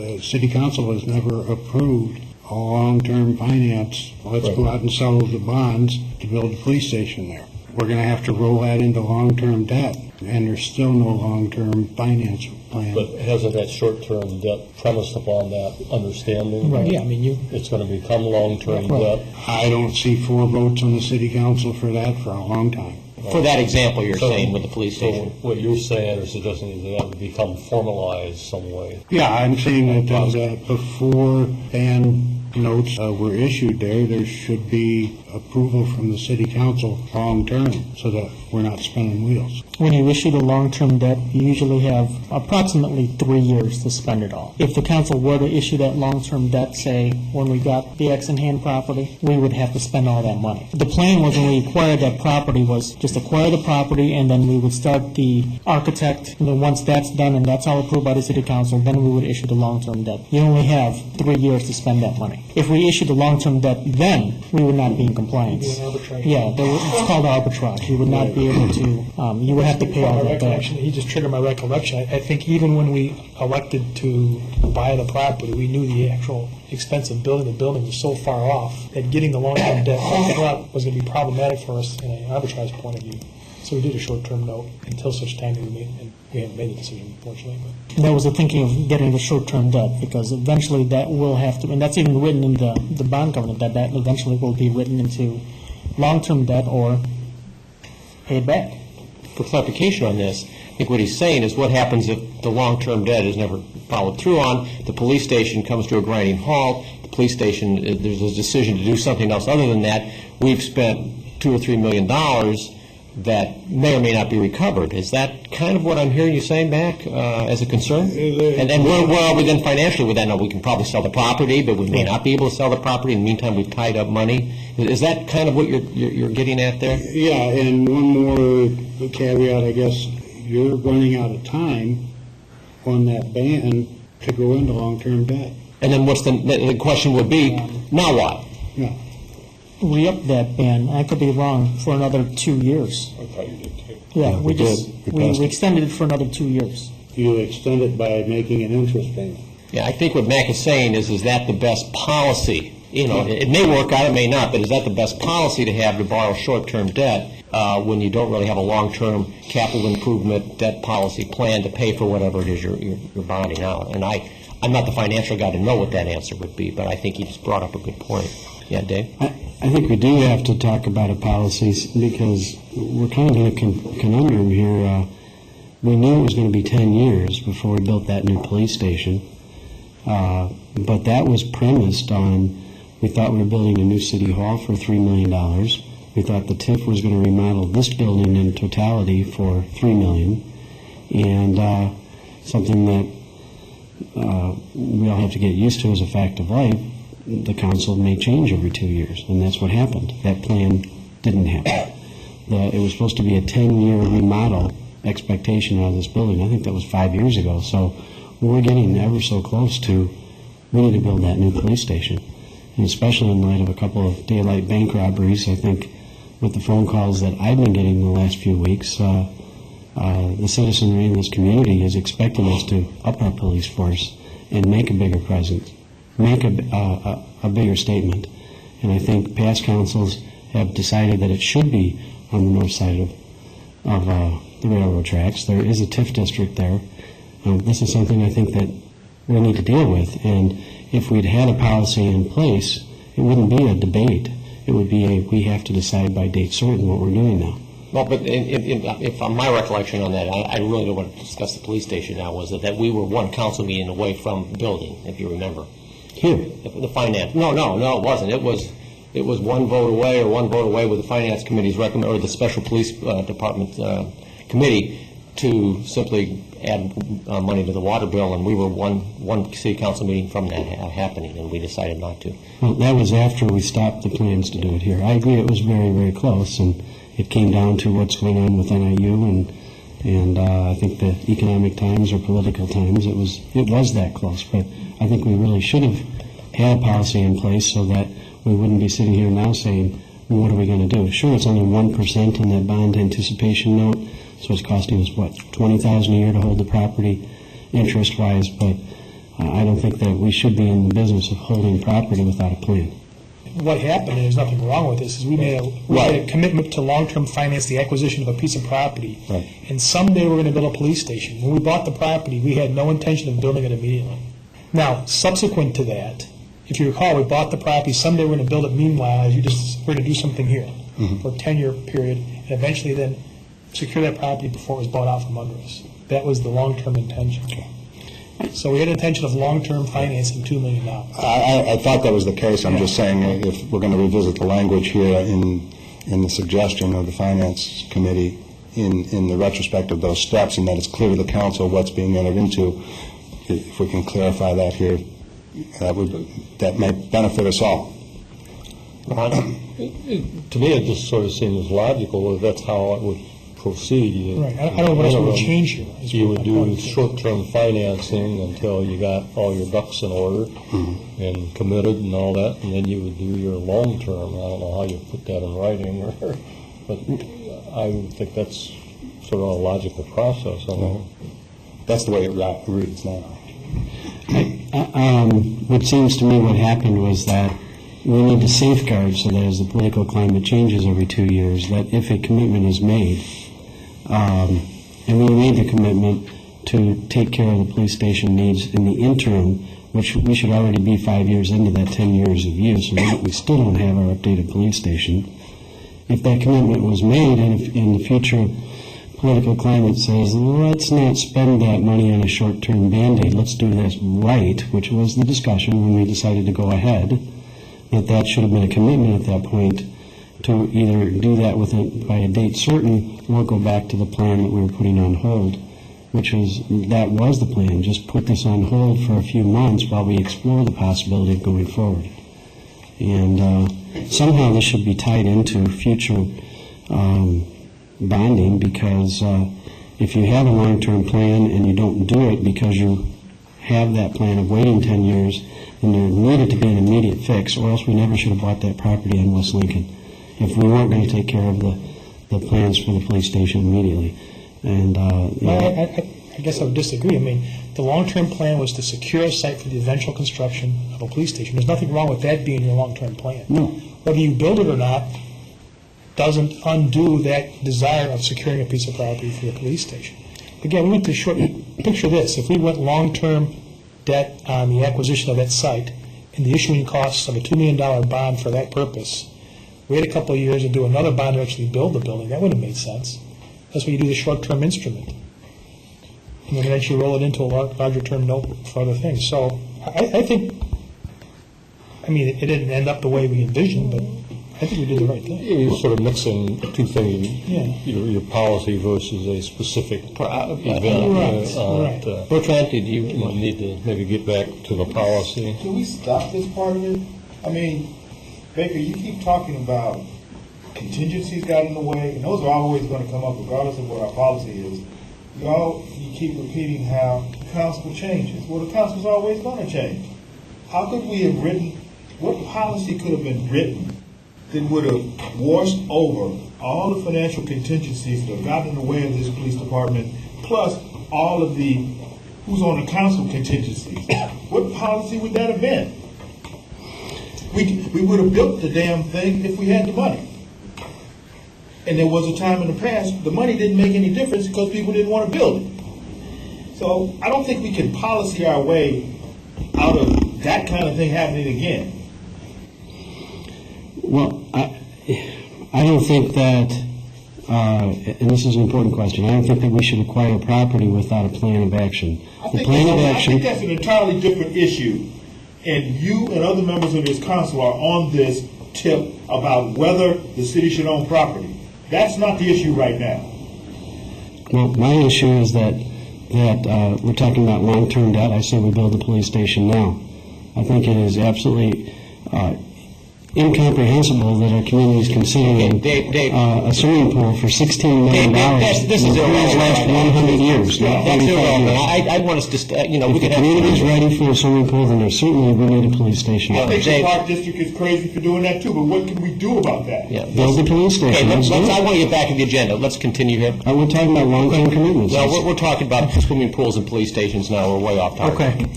The city council has never approved a long-term finance. Let's go out and sell the bonds to build a police station there. We're going to have to roll that into long-term debt, and there's still no long-term finance plan. But hasn't that short-term debt premised upon that understanding? Right, yeah, I mean, it's going to become long-term debt. I don't see 4 votes on the city council for that for a long time. For that example you're saying with the police station. So what you're saying or suggesting is that would become formalized some way. Yeah, I'm saying that before ban notes were issued there should be approval from the city council long-term so that we're not spinning wheels. When you issue the long-term debt, you usually have approximately 3 years to spend it all. If the council were to issue that long-term debt, say, when we got the X-in-hand property, we would have to spend all that money. The plan was when we acquired that property was just acquire the property and then we would start the architect, and then once that's done and that's all approved by the city council, then we would issue the long-term debt. You only have 3 years to spend that money. If we issued the long-term debt then, we would not be in compliance. Yeah, it's called arbitrage. You would not be able to, you would have to pay all that back. He just triggered my recollection. I think even when we elected to buy the property, we knew the actual expense of building the building was so far off that getting the long-term debt was going to be problematic for us in an arbitrage point of view. So we did a short-term note until such time that we haven't made a decision, unfortunately. And that was the thinking of getting the short-term debt, because eventually that will have to, and that's even written in the bond covenant, that eventually will be written into long-term debt or paid back. For clarification on this, I think what he's saying is what happens if the long-term debt is never followed through on, the police station comes to a grinding halt, the police station, there's a decision to do something else other than that, we've spent $2 or $3 million that may or may not be recovered. Is that kind of what I'm hearing you saying back as a concern? And where are we then financially with that? Now, we can probably sell the property, but we may not be able to sell the property. In the meantime, we've tied up money. Is that kind of what you're getting at there? Yeah, and one more caveat, I guess. You're running out of time on that ban to go into long-term debt. And then what's the question would be, now what? Yeah. Re-up that ban, I could be wrong, for another 2 years. I thought you did too. Yeah, we did. extended it for another 2 years. You extend it by making an interest payment. Yeah, I think what Mac is saying is that the best policy? You know, it may work out, it may not, but is that the best policy to have to borrow short-term debt when you don't really have a long-term capital improvement debt policy plan to pay for whatever it is you're bonding out? And I'm not the financial guy to know what that answer would be, but I think he just brought up a good point. Yeah, Dave? I think we do have to talk about a policy because we're kind of in a conundrum here. We knew it was going to be 10 years before we built that new police station, but that was premised on, we thought we were building a new city hall for $3 million. We thought the TIF was going to remodel this building in totality for $3 million, and something that we all have to get used to as a fact of life. The council may change every 2 years, and that's what happened. That plan didn't happen. It was supposed to be a 10-year remodel expectation out of this building. I think that was 5 years ago. So we're getting ever so close to, we need to build that new police station. And especially in light of a couple of daylight bank robberies, I think with the phone calls that I've been getting in the last few weeks, the citizenry in this community is expecting us to up our police force and make a bigger presence. Make a bigger statement. And I think past councils have decided that it should be on the north side of the railroad tracks. There is a TIF district there. This is something I think that we need to deal with. And if we'd had a policy in place, it wouldn't be a debate. It would be we have to decide by date certain what we're doing now. Well, but if my recollection on that, I really don't want to discuss the police station now, was that we were one council meeting away from building, if you remember. Here. The finance. No, it wasn't. It was one vote away with the finance committee's recommend, or the special police department committee to simply add money to the water bill, and we were one city council meeting from that happening, and we decided not to. Well, that was after we stopped the plans to do it here. I agree it was very, very close, and it came down to what's going on with NIU, and I think the economic times or political times, it was that close. But I think we really should have had a policy in place so that we wouldn't be sitting here now saying, well, what are we going to do? Sure, it's only 1% on that bond anticipation note, so it's costing us, what, $20,000 a year to hold the property interest-wise, but I don't think that we should be in the business of holding property without a plan. What happened, and there's nothing wrong with this, is we made a commitment to long-term finance the acquisition of a piece of property. Right. And someday we're going to build a police station. When we bought the property, we had no intention of building it immediately. Now, subsequent to that, if you recall, we bought the property, someday we're going to build it. Meanwhile, we're going to do something here for a 10-year period, and eventually then secure that property before it was bought out from under us. That was the long-term intention. So we had an intention of long-term financing $2 million. I thought that was the case. I'm just saying, if we're going to revisit the language here in the suggestion of the Finance Committee in the retrospect of those steps, and that it's clear to the council what's being entered into, if we can clarify that here, that may benefit us all. To me, it just sort of seems logical that that's how it would proceed. Right. I don't know what else would change here. You would do short-term financing until you got all your ducks in order and committed and all that, and then you would do your long-term. I don't know how you put that in writing, but I would think that's sort of a logical process. That's the way it reads now. What seems to me what happened was that we need to safeguard so that as the political climate changes every 2 years, that if a commitment is made, and we made the commitment to take care of the police station needs in the interim, which we should already be 5 years into that 10 years of use, so we still don't have our updated police station. If that commitment was made, and if in the future political climate says, let's not spend that money on a short-term Band-Aid, let's do this right, which was the discussion when we decided to go ahead, that should have been a commitment at that point to either do that by a date certain or go back to the plan that we were putting on hold, that was the plan, just put this on hold for a few months while we explore the possibility of going forward. And somehow this should be tied into future bonding, because if you have a long-term plan and you don't do it because you have that plan of waiting 10 years, then there needed to be an immediate fix, or else we never should have bought that property in West Lincoln if we weren't going to take care of the plans for the police station immediately. And I guess I would disagree. I mean, the long-term plan was to secure a site for the eventual construction of a police station. There's nothing wrong with that being your long-term plan. No. Whether you build it or not doesn't undo that desire of securing a piece of property for the police station. Again, we went to picture this. If we went long-term debt on the acquisition of that site and the issuing costs of a $2 million bond for that purpose, wait a couple of years and do another bond to actually build the building, that would have made sense. That's why you do the short-term instrument. And then eventually roll it into a larger-term note for other things. So I think, it didn't end up the way we envisioned, but I think we did the right thing. You're sort of mixing two things, Yeah. your policy versus a specific event. Right. Bertrand, did you need to maybe get back to the policy. Can we stop this part of it? Baker, you keep talking about contingencies got in the way, and those are always going to come up regardless of what our policy is. You keep repeating how the council changes. Well, the council's always going to change. How could we have what policy could have been written that would have washed over all the financial contingencies that have gotten in the way of this police department, plus all of the who's on the council contingencies? What policy would that have been? We would have built the damn thing if we had the money. And there was a time in the past, the money didn't make any difference because people didn't want to build it. So I don't think we can policy our way out of that kind of thing happening again. Well, I don't think that, and this is an important question, I don't think that we should acquire property without a plan of action. I think that's an entirely different issue. And you and other members of this council are on this tip about whether the city should own property. That's not the issue right now. Well, my issue is that we're talking about long-term debt. I say we build the police station now. I think it is absolutely incomprehensible that our community is considering a swimming pool for $16 million. This is irrelevant. Last 100 years. That's irrelevant. I want us to, If the community is ready for a swimming pool, then there's certainly we need a police station. I think the Park District is crazy for doing that too, but what can we do about that? Build the police station. I want to get back to the agenda. Let's continue here. We're talking about long-term commitments. No, we're talking about swimming pools and police stations now. We're way off topic. Okay.